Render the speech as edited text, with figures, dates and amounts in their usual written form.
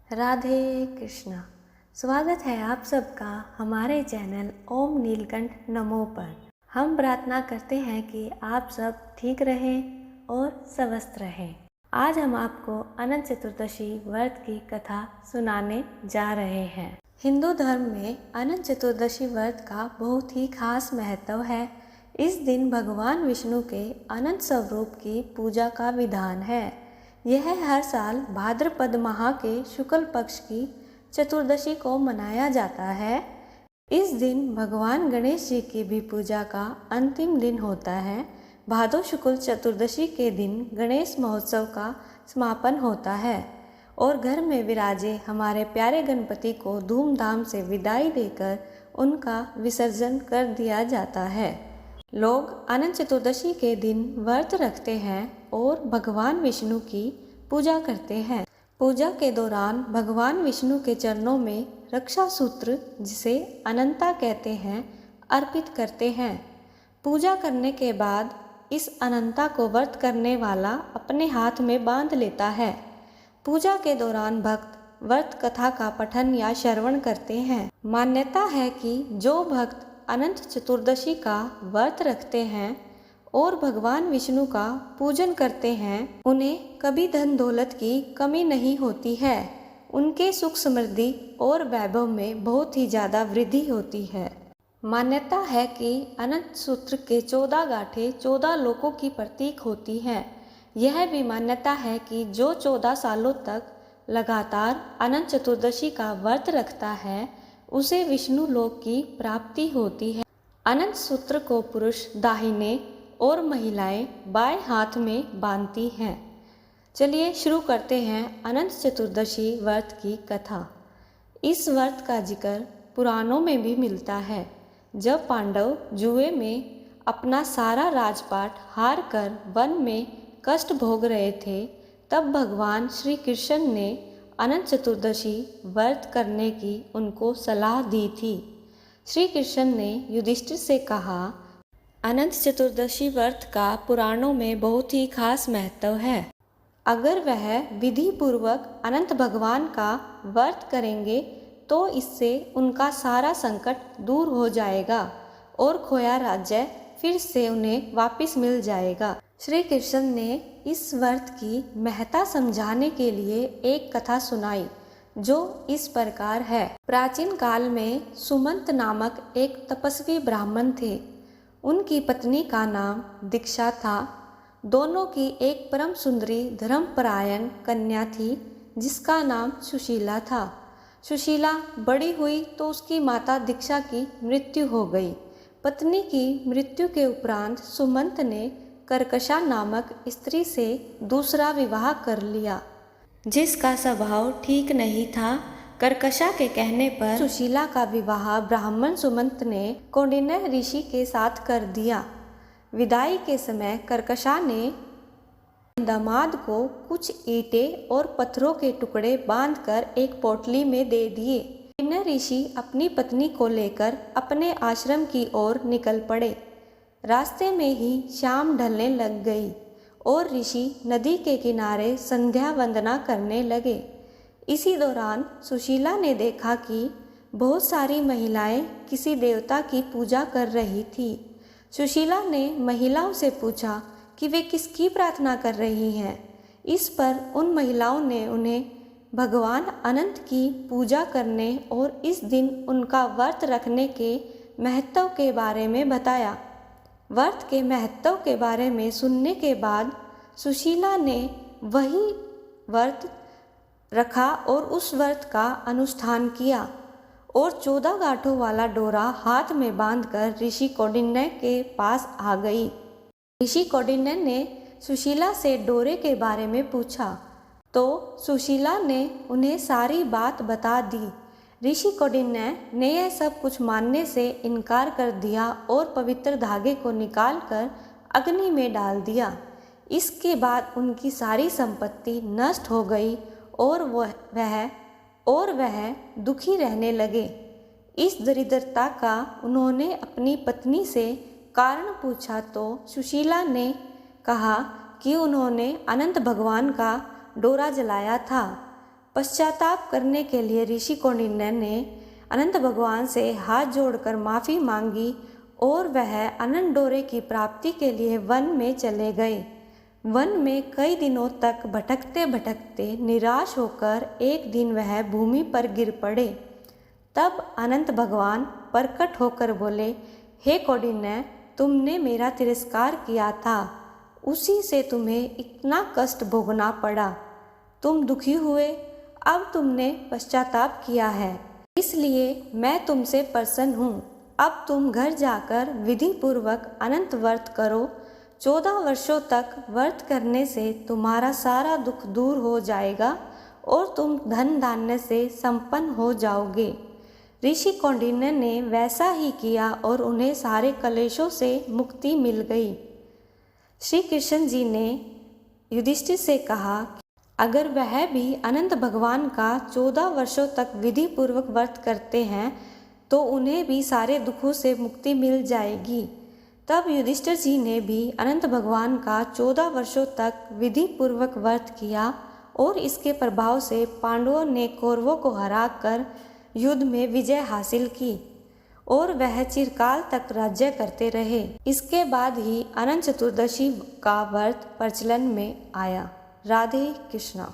राधे कृष्णा। स्वागत है आप सबका हमारे चैनल ओम नीलकंठ नमो पर। हम प्रार्थना करते हैं कि आप सब ठीक रहें और स्वस्थ रहें। आज हम आपको अनंत चतुर्दशी व्रत की कथा सुनाने जा रहे हैं। हिंदू धर्म में अनंत चतुर्दशी व्रत का बहुत ही खास महत्व है। इस दिन भगवान विष्णु के अनंत स्वरूप की पूजा का विधान है। यह हर साल भाद्रपद माह के शुक्ल पक्ष की चतुर्दशी को मनाया जाता है। इस दिन भगवान गणेश जी की भी पूजा का अंतिम दिन होता है। भादो शुक्ल चतुर्दशी के दिन गणेश महोत्सव का समापन होता है और घर में विराजे हमारे प्यारे गणपति को धूमधाम से विदाई देकर उनका विसर्जन कर दिया जाता है। लोग अनंत चतुर्दशी के दिन व्रत रखते हैं और भगवान विष्णु की पूजा करते हैं। पूजा के दौरान भगवान विष्णु के चरणों में रक्षा सूत्र, जिसे अनंता कहते हैं, अर्पित करते हैं। पूजा करने के बाद इस अनंता को व्रत करने वाला अपने हाथ में बांध लेता है। पूजा के दौरान भक्त व्रत कथा का पठन या श्रवण करते हैं। मान्यता है कि जो भक्त अनंत चतुर्दशी का व्रत रखते हैं और भगवान विष्णु का पूजन करते हैं, उन्हें कभी धन दौलत की कमी नहीं होती है। उनके सुख समृद्धि और वैभव में बहुत ही ज़्यादा वृद्धि होती है। मान्यता है कि अनंत सूत्र के 14 गांठें 14 लोकों की प्रतीक होती हैं। यह भी मान्यता है कि जो 14 सालों तक लगातार अनंत चतुर्दशी का व्रत रखता है, उसे विष्णु लोक की प्राप्ति होती है। अनंत सूत्र को पुरुष दाहिने और महिलाएं बाएं हाथ में बांधती हैं। चलिए शुरू करते हैं अनंत चतुर्दशी व्रत की कथा। इस व्रत का जिक्र पुराणों में भी मिलता है। जब पांडव जुए में अपना सारा राजपाट हार कर वन में कष्ट भोग रहे थे, तब भगवान श्री कृष्ण ने अनंत चतुर्दशी व्रत करने की उनको सलाह दी थी। श्री कृष्ण ने युधिष्ठिर से कहा, अनंत चतुर्दशी व्रत का पुराणों में बहुत ही खास महत्व है। अगर वह विधि पूर्वक अनंत भगवान का व्रत करेंगे तो इससे उनका सारा संकट दूर हो जाएगा और खोया राज्य फिर से उन्हें वापस मिल जाएगा। श्री कृष्ण ने इस व्रत की महत्ता समझाने के लिए एक कथा सुनाई, जो इस प्रकार है। प्राचीन काल में सुमंत नामक एक तपस्वी ब्राह्मण थे। उनकी पत्नी का नाम दीक्षा था। दोनों की एक परम सुंदरी धर्मपरायण कन्या थी, जिसका नाम सुशीला था। सुशीला बड़ी हुई तो उसकी माता दीक्षा की मृत्यु हो गई। पत्नी की मृत्यु के उपरांत सुमंत ने कर्कशा नामक स्त्री से दूसरा विवाह कर लिया, जिसका स्वभाव ठीक नहीं था। कर्कशा के कहने पर सुशीला का विवाह ब्राह्मण सुमंत ने कौंडिन्य ऋषि के साथ कर दिया। विदाई के समय कर्कशा ने दामाद को कुछ ईंटें और पत्थरों के टुकड़े बांधकर एक पोटली में दे दिए। कौंडिन्य ऋषि अपनी पत्नी को लेकर अपने आश्रम की ओर निकल पड़े। रास्ते में ही शाम ढलने लग गई और ऋषि नदी के किनारे संध्या वंदना करने लगे। इसी दौरान सुशीला ने देखा कि बहुत सारी महिलाएं किसी देवता की पूजा कर रही थी। सुशीला ने महिलाओं से पूछा कि वे किसकी प्रार्थना कर रही हैं। इस पर उन महिलाओं ने उन्हें भगवान अनंत की पूजा करने और इस दिन उनका व्रत रखने के महत्व के बारे में बताया। व्रत के महत्व के बारे में सुनने के बाद सुशीला ने वही व्रत रखा और उस व्रत का अनुष्ठान किया और 14 गांठों वाला डोरा हाथ में बांधकर ऋषि कौंडिन्य के पास आ गई। ऋषि कौंडिन्य ने सुशीला से डोरे के बारे में पूछा तो सुशीला ने उन्हें सारी बात बता दी। ऋषि कौंडिन्य ने यह सब कुछ मानने से इनकार कर दिया और पवित्र धागे को निकालकर अग्नि में डाल दिया। इसके बाद उनकी सारी संपत्ति नष्ट हो गई और वह दुखी रहने लगे। इस दरिद्रता का उन्होंने अपनी पत्नी से कारण पूछा तो सुशीला ने कहा कि उन्होंने अनंत भगवान का डोरा जलाया था। पश्चाताप करने के लिए ऋषि कौंडिन्य ने अनंत भगवान से हाथ जोड़कर माफ़ी मांगी और वह अनंत डोरे की प्राप्ति के लिए वन में चले गए। वन में कई दिनों तक भटकते भटकते निराश होकर एक दिन वह भूमि पर गिर पड़े। तब अनंत भगवान प्रकट होकर बोले, हे कौंडिन्य, तुमने मेरा तिरस्कार किया था, उसी से तुम्हें इतना कष्ट भोगना पड़ा। तुम दुखी हुए, अब तुमने पश्चाताप किया है, इसलिए मैं तुमसे प्रसन्न हूँ। अब तुम घर जाकर विधि पूर्वक अनंत व्रत करो। 14 वर्षों तक व्रत करने से तुम्हारा सारा दुख दूर हो जाएगा और तुम धन धान्य से संपन्न हो जाओगे। ऋषि कौंडिन्य ने वैसा ही किया और उन्हें सारे कलेशों से मुक्ति मिल गई। श्री कृष्ण जी ने युधिष्ठिर से कहा, अगर वह भी अनंत भगवान का 14 वर्षों तक विधि पूर्वक व्रत करते हैं तो उन्हें भी सारे दुखों से मुक्ति मिल जाएगी। तब युधिष्ठिर जी ने भी अनंत भगवान का 14 वर्षों तक विधि पूर्वक व्रत किया और इसके प्रभाव से पांडवों ने कौरवों को हराकर युद्ध में विजय हासिल की और वह चिरकाल तक राज्य करते रहे। इसके बाद ही अनंत चतुर्दशी का व्रत प्रचलन में आया। राधे कृष्णा।